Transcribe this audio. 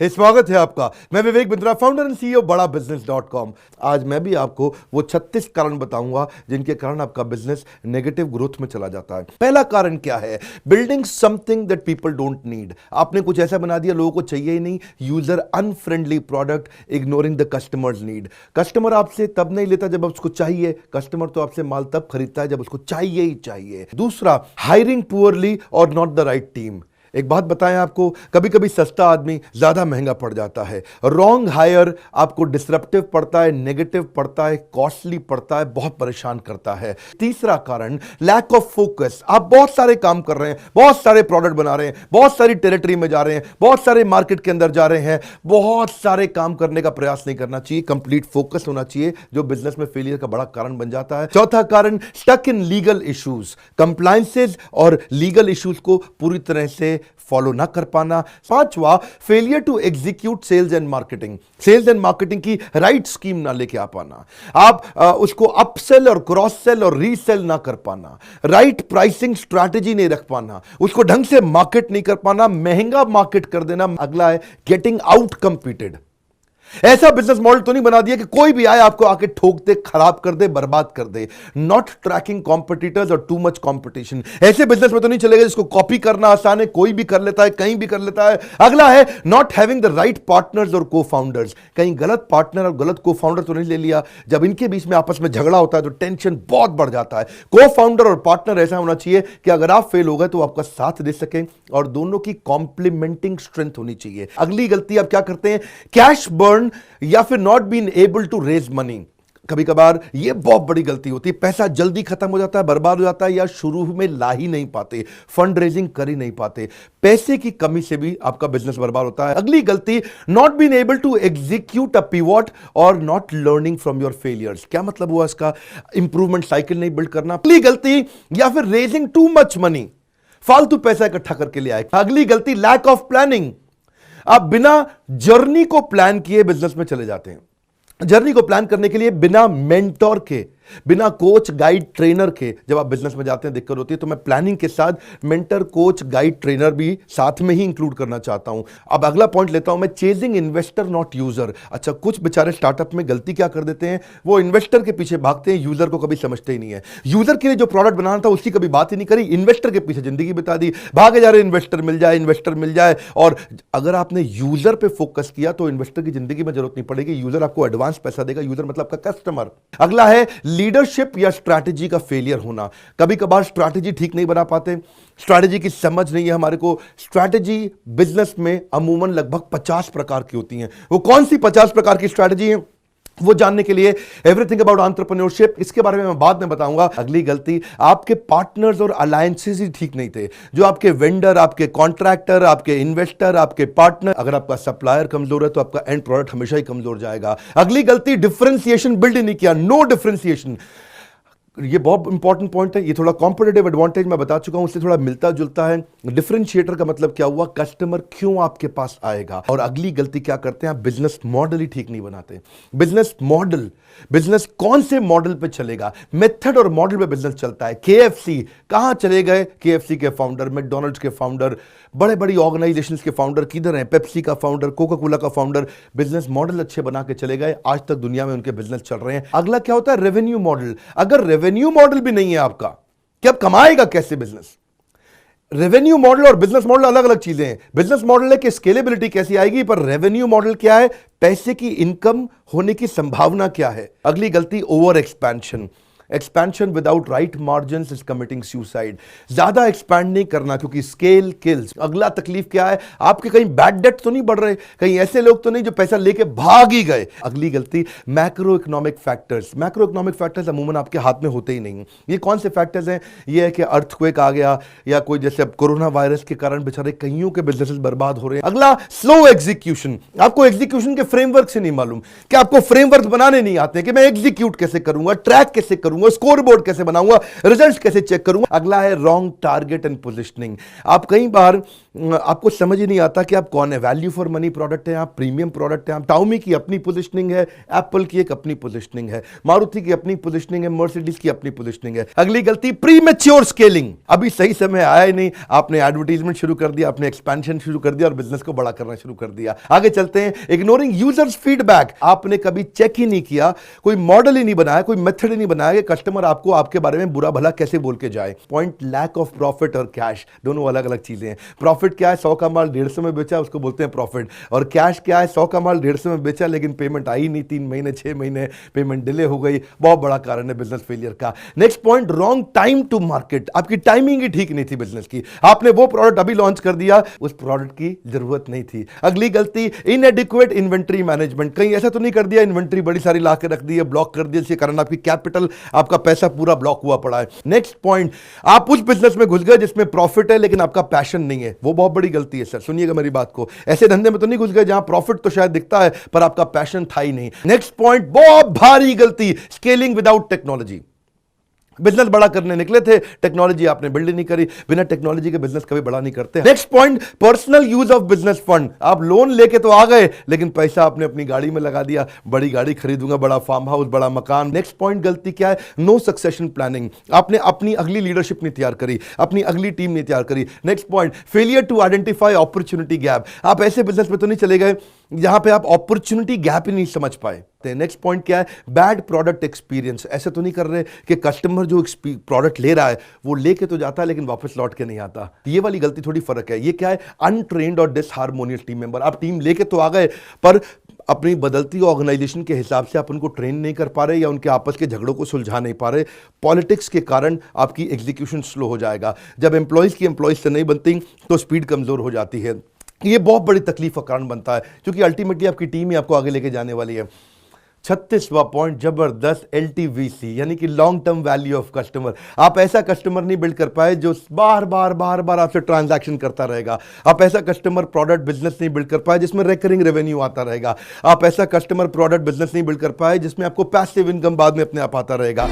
स्वागत है आपका। मैं Vivek Bindra, founder and CEO बड़ा बिजनेस.com। आज मैं भी आपको वो 36 कारण बताऊंगा जिनके कारण आपका बिजनेस नेगेटिव ग्रोथ में चला जाता है। पहला कारण क्या है? Building something that people don't need. आपने कुछ ऐसा बना दिया लोगों को चाहिए ही नहीं। User unfriendly product, ignoring the customers need. Customer आपसे तब नहीं लेता जब उसको चाहिए। कस्टमर तो आपसे माल तब खरीदता है जब उसको चाहिए ही चाहिए। दूसरा, हायरिंग पुअरली और नॉट द राइट टीम। एक बात बताएं आपको, कभी कभी सस्ता आदमी ज्यादा महंगा पड़ जाता है। रॉन्ग हायर आपको डिसरप्टिव पड़ता है, नेगेटिव पड़ता है, कॉस्टली पड़ता है, बहुत परेशान करता है। तीसरा कारण, लैक ऑफ फोकस। आप बहुत सारे काम कर रहे हैं, बहुत सारे प्रोडक्ट बना रहे हैं, बहुत सारी टेरिटरी में जा रहे हैं, बहुत सारे मार्केट के अंदर जा रहे हैं, बहुत सारे काम करने का प्रयास नहीं करना चाहिए। कंप्लीट फोकस होना चाहिए, जो बिजनेस में फेलियर का बड़ा कारण बन जाता है। चौथा कारण, stuck in legal issues. Compliances और लीगल इश्यूज को पूरी तरह से फॉलो ना कर पाना। पांचवा, failure to execute sales and marketing. Sales and marketing की राइट स्कीम ना लेके आ पाना। आप उसको अपसेल और क्रॉस सेल और रीसेल ना कर पाना। राइट प्राइसिंग स्ट्रैटेजी नहीं रख पाना। उसको ढंग से मार्केट नहीं कर पाना, महंगा मार्केट कर देना। अगला है गेटिंग आउट कंपीटेड। ऐसा बिजनेस मॉडल तो नहीं बना दिया कि कोई भी आए आपको आके ठोक दे, खराब कर दे, बर्बाद कर दे। नॉट ट्रैकिंग कॉम्पिटिटर्स और टू मच कॉम्पिटिशन। ऐसे बिजनेस में तो नहीं चलेगा जिसको कॉपी करना आसान है, कोई भी कर लेता है, कहीं भी कर लेता है। अगला है not having the right partners और को फाउंडर्स। कहीं गलत पार्टनर और गलत को फाउंडर तो नहीं ले लिया। जब इनके बीच में आपस में झगड़ा होता है तो टेंशन बहुत बढ़ जाता है। को फाउंडर और पार्टनर ऐसा होना चाहिए कि अगर आप फेल हो गए तो आपका साथ दे सकें और दोनों की कॉम्प्लीमेंटिंग स्ट्रेंथ होनी चाहिए। अगली गलती आप क्या करते हैं? कैश बर्न या फिर not been able to raise money. कभी कभार ये बहुत बड़ी गलती होती है। पैसा जल्दी खत्म हो जाता है, बर्बाद हो जाता है, या शुरू में ला ही नहीं पाते, फंड रेजिंग कर ही नहीं पाते। पैसे की कमी से भी आपका बिजनेस बर्बाद होता है। अगली गलती, not been able to execute a pivot और not learning from your failures. क्या मतलब हुआ इसका? इंप्रूवमेंट साइकिल नहीं बिल्ड करना। अगली गलती, या फिर रेजिंग टू मच मनी, फालतू पैसा इकट्ठा करके ले आए। अगली गलती, लैक ऑफ प्लानिंग। आप बिना जर्नी को प्लान किए बिजनेस में चले जाते हैं। जर्नी को प्लान करने के लिए बिना मेंटोर के, बिना कोच गाइड ट्रेनर के जब आप बिजनेस में जाते हैं दिक्कत होती है। तो मैं प्लानिंग के साथ मेंटर, कोच, गाइड, ट्रेनर भी साथ में ही इंक्लूड करना चाहता हूं। अब अगला पॉइंट लेता हूं मैं, चेजिंग इन्वेस्टर नॉट यूजर। अच्छा, कुछ बेचारे स्टार्टअप में गलती क्या कर देते हैं, वो इन्वेस्टर के पीछे भागते हैं, यूजर को कभी समझते ही नहीं है। यूजर के लिए जो प्रोडक्ट बनाना था उसकी कभी बात ही नहीं करी, इन्वेस्टर के पीछे जिंदगी बिता दी, भागे जा रहे इन्वेस्टर मिल जाए, इन्वेस्टर मिल जाए। और अगर आपने यूजर पे फोकस किया तो इन्वेस्टर की जिंदगी में जरूरत नहीं पड़ेगी। यूजर आपको एडवांस पैसा देगा। यूजर मतलब आपका कस्टमर। अगला है लीडरशिप या स्ट्रैटेजी का फेलियर होना। कभी कभार स्ट्रैटेजी ठीक नहीं बना पाते, स्ट्रैटेजी की समझ नहीं है हमारे को। स्ट्रैटेजी बिजनेस में अमूमन लगभग 50 प्रकार की होती हैं। वो कौन सी 50 प्रकार की स्ट्रैटेजी है वो जानने के लिए एवरीथिंग अबाउट एंटरप्रेन्योरशिप, इसके बारे में मैं बाद में बताऊंगा। अगली गलती, आपके पार्टनर्स और अलायंसेस ही ठीक नहीं थे। जो आपके वेंडर, आपके कॉन्ट्रैक्टर, आपके इन्वेस्टर, आपके पार्टनर, अगर आपका सप्लायर कमजोर है तो आपका एंड प्रोडक्ट हमेशा ही कमजोर जाएगा। अगली गलती, डिफरेंशिएशन बिल्ड नहीं किया, नो डिफरेंशिएशन। ये बहुत इंपॉर्टेंट पॉइंट है। ये थोड़ा कॉम्पिटिटिव एडवांटेज मैं बता चुका हूं, उससे थोड़ा मिलता जुलता है। डिफरेंशिएटर का मतलब क्या हुआ? कस्टमर क्यों आपके पास आएगा। और अगली गलती क्या करते हैं? आप बिजनेस मॉडल ही ठीक नहीं बनाते। बिजनेस मॉडल, बिजनेस कौन से मॉडल पे चलेगा? मेथड और मॉडल पे बिजनेस चलता है। केएफसी कहां चले गए? केएफसी के फाउंडर, मैकडॉनल्ड्स के फाउंडर, बड़े बड़ी ऑर्गेनाइजेशंस के फाउंडर किधर हैं? पेप्सी का फाउंडर, कोका कोला का फाउंडर। बिजनेस मॉडल अच्छे बना के चले गए, आज तक दुनिया में उनके बिजनेस चल रहे हैं। अगला क्या होता है? Revenue model. अगर रेवेन्यू मॉडल भी नहीं है आपका, कि अब कमाएगा कैसे बिजनेस? रेवेन्यू मॉडल और बिजनेस मॉडल अलग अलग चीजें हैं। बिजनेस मॉडल है कि स्केलेबिलिटी कैसी आएगी, पर रेवेन्यू मॉडल क्या है? पैसे की इनकम होने की संभावना क्या है? अगली गलती, over expansion. Expansion without right margins is committing suicide. ज्यादा एक्सपैंड नहीं करना क्योंकि स्केल किल्स। अगला तकलीफ क्या है? आपके कहीं बैड डेट तो नहीं बढ़ रहे, कहीं ऐसे लोग तो नहीं जो पैसा लेके भाग ही गए। अगली गलती, macro economic factors. Macro economic factors अमूमन आपके हाथ में होते ही नहीं। ये कौन से फैक्टर्स हैं? ये है कि अर्थक्वेक आ गया, या कोई जैसे अब कोरोना वायरस के कारण बेचारे कईयों के बिजनेसेस बर्बाद हो रहे हैं। अगला, स्लो एग्जीक्यूशन। आपको एग्जीक्यूशन के फ्रेमवर्क से नहीं मालूम, कि आपको फ्रेमवर्क बनाने नहीं आते कि मैं एग्जीक्यूट कैसे करूंगा, ट्रैक कैसे करूंगा, करूंगा, स्कोर बोर्ड कैसे बनाऊंगा, रिजल्ट कैसे चेक करूंगा। अगला है रॉन्ग टारगेट एंड पोजिशनिंग। आप कई बार आपको समझ ही नहीं आता कि आप कौन है। वैल्यू फॉर मनी प्रोडक्ट है, आप प्रीमियम प्रोडक्ट है, आप टाउमी की अपनी पोजिशनिंग है, एप्पल की एक अपनी पोजिशनिंग है, मारुति की अपनी पोजिशनिंग है, मर्सिडीज की अपनी पोजिशनिंग है। अगली गलती प्रीमेच्योर स्केलिंग। अभी सही समय आया ही नहीं, आपने एडवर्टाइजमेंट शुरू कर दिया, आपने एक्सपेंशन शुरू कर दिया और बिजनेस को बड़ा करना शुरू कर दिया। आगे चलते हैं, इग्नोरिंग यूजर्स फीडबैक। आपने कभी चेक ही नहीं किया, कोई मॉडल ही नहीं बनाया, कोई मेथड ही नहीं बनाया कि कस्टमर आपको आपके बारे में बुरा भला कैसे बोल के जाए। पॉइंट लैक ऑफ प्रॉफिट और कैश, दोनों अलग अलग चीजें हैं। प्रॉफिट क्या है, 100 का माल 150 में बेचा, उसको बोलते हैं प्रॉफिट। और कैश क्या है, 100 का माल 150 में बेचा लेकिन पेमेंट आई नहीं, 3 महीने 6 महीने पेमेंट डिले हो गई, बहुत बड़ा कारण है बिजनेस फेलियर का। Next point, wrong time to market. आपकी टाइमिंग ही ठीक नहीं थी बिजनेस की, आपने वो प्रोडक्ट अभी लॉन्च कर दिया, उस प्रोडक्ट की जरूरत नहीं थी। अगली गलती, इनएडिक्वेट इन्वेंट्री मैनेजमेंट। कहीं ऐसा तो नहीं कर दिया इन्वेंट्री बड़ी सारी ला के रख दी है, ब्लॉक कर दिया, जिसके कारण आपकी कैपिटल, आपका पैसा पूरा ब्लॉक हुआ पड़ा है। नेक्स्ट पॉइंट, आप उस बिजनेस में घुस गए जिसमें प्रॉफिट है लेकिन आपका पैशन नहीं है, वो बहुत बड़ी गलती है सर, सुनिएगा मेरी बात को। ऐसे धंधे में तो नहीं घुस गए जहां प्रॉफिट तो शायद दिखता है पर आपका पैशन था ही नहीं। नेक्स्ट पॉइंट, बहुत भारी गलती, स्केलिंग विदाउट टेक्नोलॉजी। बिजनेस बड़ा करने निकले थे, टेक्नोलॉजी आपने बिल्ड नहीं करी, बिना टेक्नोलॉजी के बिजनेस कभी बड़ा नहीं करते। Next point, personal use of business fund. आप लोन लेके तो आ गए लेकिन पैसा आपने अपनी गाड़ी में लगा दिया, बड़ी गाड़ी खरीदूंगा, बड़ा फार्म हाउस, बड़ा मकान। नेक्स्ट पॉइंट गलती क्या है, नो सक्सेशन प्लानिंग। आपने अपनी अगली लीडरशिप नहीं तैयार करी, अपनी अगली टीम नहीं तैयार करी। Next point, failure to identify opportunity gap. आप ऐसे बिजनेस में तो नहीं चले गए जहां पे आप अपॉर्चुनिटी गैप ही नहीं समझ पाए। नेक्स्ट पॉइंट क्या है, बैड प्रोडक्ट एक्सपीरियंस। ऐसे तो नहीं कर रहे कि कस्टमर जो प्रोडक्ट ले रहा है वो लेके तो जाता है लेकिन वापस लौट के नहीं आता। ये वाली गलती थोड़ी फर्क है। ये क्या है, अनट्रेन्ड और डिसहार्मोनियस टीम मेंबर। आप टीम लेके तो आ गए पर अपनी बदलती ऑर्गेनाइजेशन के हिसाब से आप उनको ट्रेन नहीं कर पा रहे या उनके आपस के झगड़ों को सुलझा नहीं पा रहे। पॉलिटिक्स के कारण आपकी एग्जीक्यूशन स्लो हो जाएगा। जब एम्प्लॉयज की एम्प्लॉयज से नहीं बनती तो स्पीड कमजोर हो जाती है। ये बहुत बड़ी तकलीफ का कारण बनता है क्योंकि अल्टीमेटली आपकी टीम ही आपको आगे लेके जाने वाली है। 36वां पॉइंट, जबरदस्त LTVC यानी कि long term value of customer. आप ऐसा कस्टमर नहीं बिल्ड कर पाए जो बार बार आपसे ट्रांजैक्शन करता रहेगा। आप ऐसा कस्टमर प्रोडक्ट बिजनेस नहीं बिल्ड कर पाए जिसमें रिकरिंग रेवेन्यू आता रहेगा। आप ऐसा कस्टमर प्रोडक्ट बिजनेस नहीं बिल्ड कर पाए जिसमें आपको पैसिव इनकम बाद में अपने आप आता रहेगा।